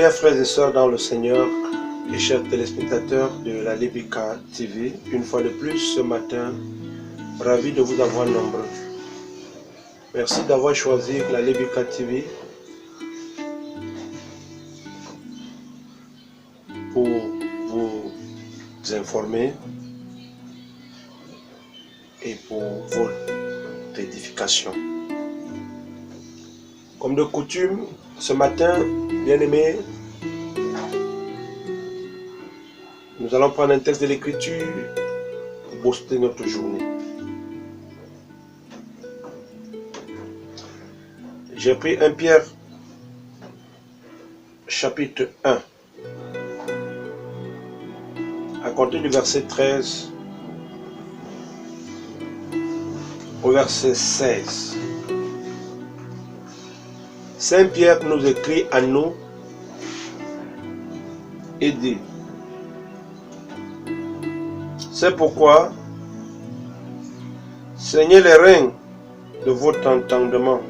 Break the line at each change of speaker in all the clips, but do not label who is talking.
Chers frères et sœurs dans le Seigneur et chers téléspectateurs de la Lebika TV, une fois de plus ce matin, ravi de vous avoir nombreux. Merci d'avoir choisi la Lebika TV pour vous informer et pour votre édification. Comme de coutume, ce matin, bien-aimés, nous allons prendre un texte de l'Écriture pour booster notre journée. J'ai pris 1 Pierre, chapitre 1, à compter du verset 13 au verset 16. Saint Pierre nous écrit à nous et dit: c'est pourquoi, saignez les reins de votre entendement,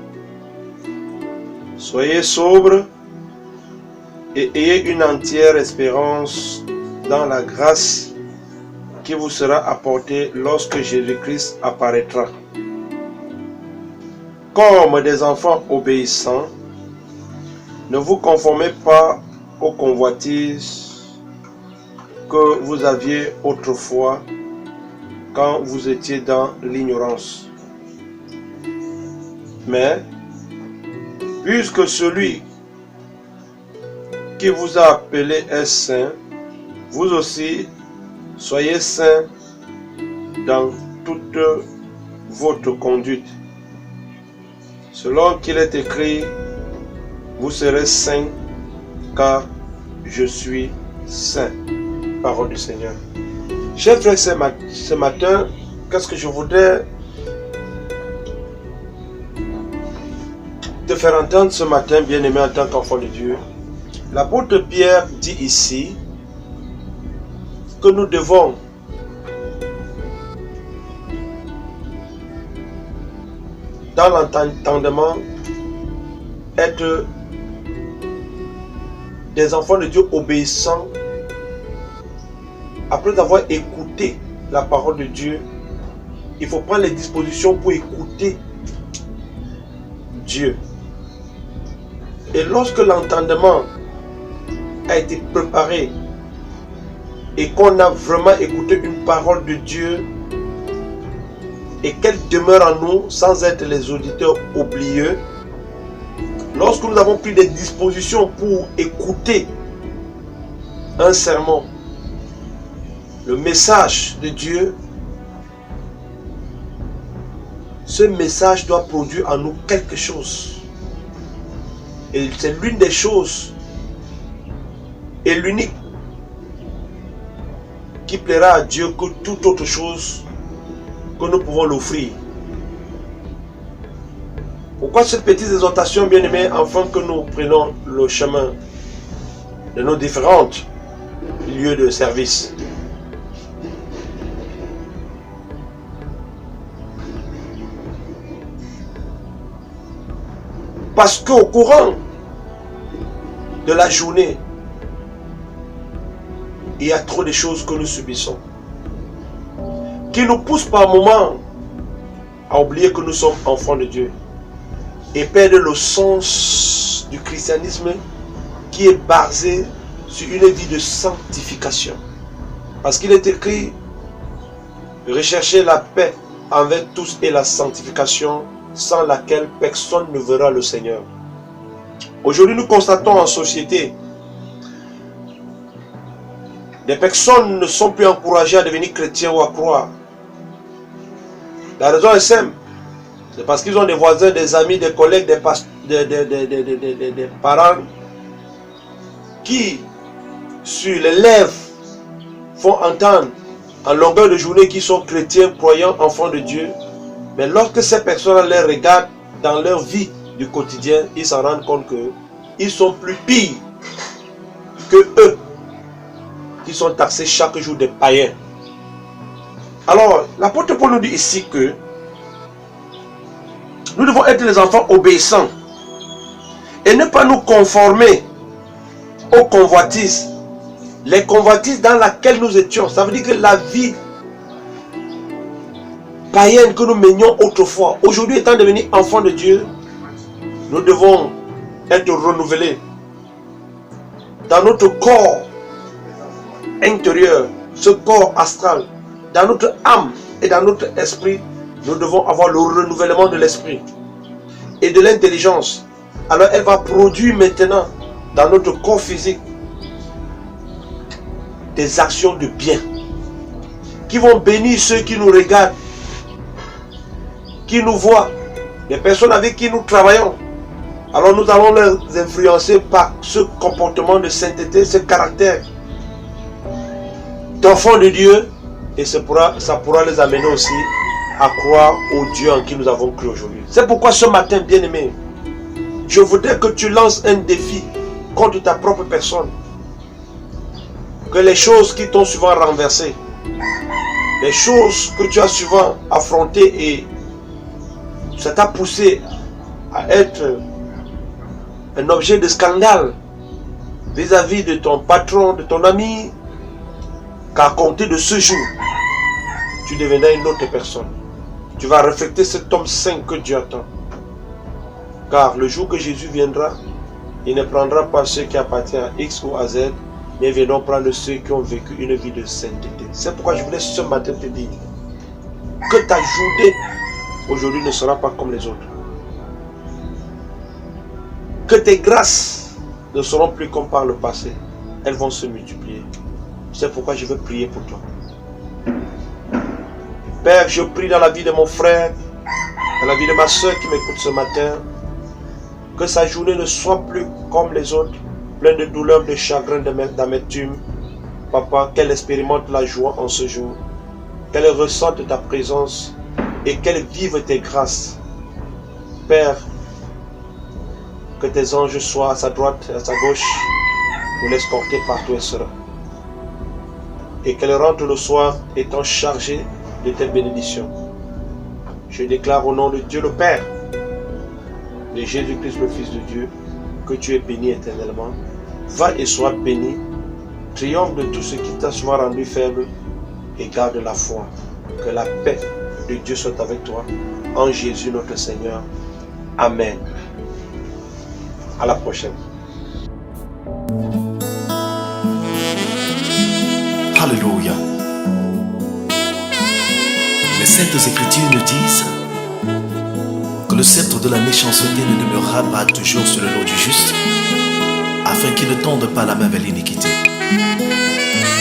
soyez sobres et ayez une entière espérance dans la grâce qui vous sera apportée lorsque Jésus-Christ apparaîtra. Comme des enfants obéissants, ne vous conformez pas aux convoitises que vous aviez autrefois quand vous étiez dans l'ignorance. Mais, puisque celui qui vous a appelé est saint, vous aussi soyez saints dans toute votre conduite. Selon qu'il est écrit, vous serez saints, car je suis saint. Parole du Seigneur. Chers frères, ce matin, qu'est-ce que je voudrais te faire entendre ce matin, bien-aimé, en tant qu'enfant de Dieu? L'apôtre Pierre dit ici que nous devons dans l'entendement être des enfants de Dieu obéissants. Après avoir écouté la parole de Dieu, il faut prendre les dispositions pour écouter Dieu. Et lorsque l'entendement a été préparé et qu'on a vraiment écouté une parole de Dieu et qu'elle demeure en nous sans être les auditeurs oublieux, lorsque nous avons pris des dispositions pour écouter un sermon, le message de Dieu, ce message doit produire en nous quelque chose. Et c'est l'une des choses et l'unique qui plaira à Dieu que toute autre chose que nous pouvons l'offrir. Pourquoi cette petite exhortation, bien-aimés, afin que nous prenions le chemin de nos différents lieux de service? Parce qu'au courant de la journée, il y a trop de choses que nous subissons qui nous poussent par moments à oublier que nous sommes enfants de Dieu et perdre le sens du christianisme qui est basé sur une vie de sanctification. Parce qu'il est écrit: recherchez la paix avec tous et la sanctification, sans laquelle personne ne verra le Seigneur. Aujourd'hui, nous constatons en société, des personnes ne sont plus encouragées à devenir chrétiens ou à croire. La raison est simple. C'est parce qu'ils ont des voisins, des amis, des collègues, des parents qui, sur les lèvres, font entendre en longueur de journée qu'ils sont chrétiens, croyants, enfants de Dieu. Mais lorsque ces personnes les regardent dans leur vie du quotidien, ils s'en rendent compte qu'ils sont plus pires que eux, qui sont taxés chaque jour des païens. Alors, l'apôtre Paul nous dit ici que nous devons être les enfants obéissants et ne pas nous conformer aux convoitises. Les convoitises dans lesquelles nous étions. Ça veut dire que la vie païenne que nous menions autrefois, aujourd'hui étant devenus enfants de Dieu, nous devons être renouvelés dans notre corps intérieur, ce corps astral, dans notre âme et dans notre esprit. Nous devons avoir le renouvellement de l'esprit et de l'intelligence. Alors elle va produire maintenant dans notre corps physique des actions de bien qui vont bénir ceux qui nous regardent, qui nous voient, les personnes avec qui nous travaillons. Alors nous allons les influencer par ce comportement de sainteté, ce caractère d'enfants de Dieu, et ça pourra les amener aussi à croire au Dieu en qui nous avons cru aujourd'hui. C'est pourquoi ce matin, bien-aimé, je voudrais que tu lances un défi contre ta propre personne. Que les choses qui t'ont souvent renversé, les choses que tu as souvent affrontées et ça t'a poussé à être un objet de scandale vis-à-vis de ton patron, de ton ami, qu'à compter de ce jour, tu deviendras une autre personne. Tu vas refléter cet homme saint que Dieu attend. Car le jour que Jésus viendra, il ne prendra pas ceux qui appartiennent à X ou à Z, mais viendront prendre ceux qui ont vécu une vie de sainteté. C'est pourquoi je voulais ce matin te dire que ta journée aujourd'hui ne sera pas comme les autres. Que tes grâces ne seront plus comme par le passé. Elles vont se multiplier. C'est pourquoi je veux prier pour toi. Père, je prie dans la vie de mon frère, dans la vie de ma soeur qui m'écoute ce matin, que sa journée ne soit plus comme les autres, pleine de douleur, de chagrin, d'amertume. Papa, qu'elle expérimente la joie en ce jour, qu'elle ressente ta présence et qu'elle vive tes grâces. Père, que tes anges soient à sa droite et à sa gauche pour l'escorter partout où elle sera. Et qu'elle rentre le soir étant chargée de tes bénédictions. Je déclare au nom de Dieu le Père, de Jésus-Christ le Fils de Dieu, que tu es béni éternellement. Va et sois béni. Triomphe de tout ce qui t'a souvent rendu faible et garde la foi. Que la paix de Dieu soit avec toi. En Jésus notre Seigneur. Amen. À la prochaine.
Alléluia. Les Saintes Écritures nous disent que le sceptre de la méchanceté ne demeurera pas toujours sur le dos du juste, afin qu'il ne tende pas la main vers l'iniquité.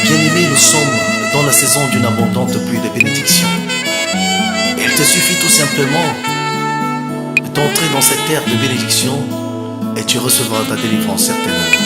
Bien-aimés, nous sommes dans la saison d'une abondante pluie de bénédictions. Il te suffit tout simplement d'entrer dans cette terre de bénédiction et tu recevras ta délivrance certainement.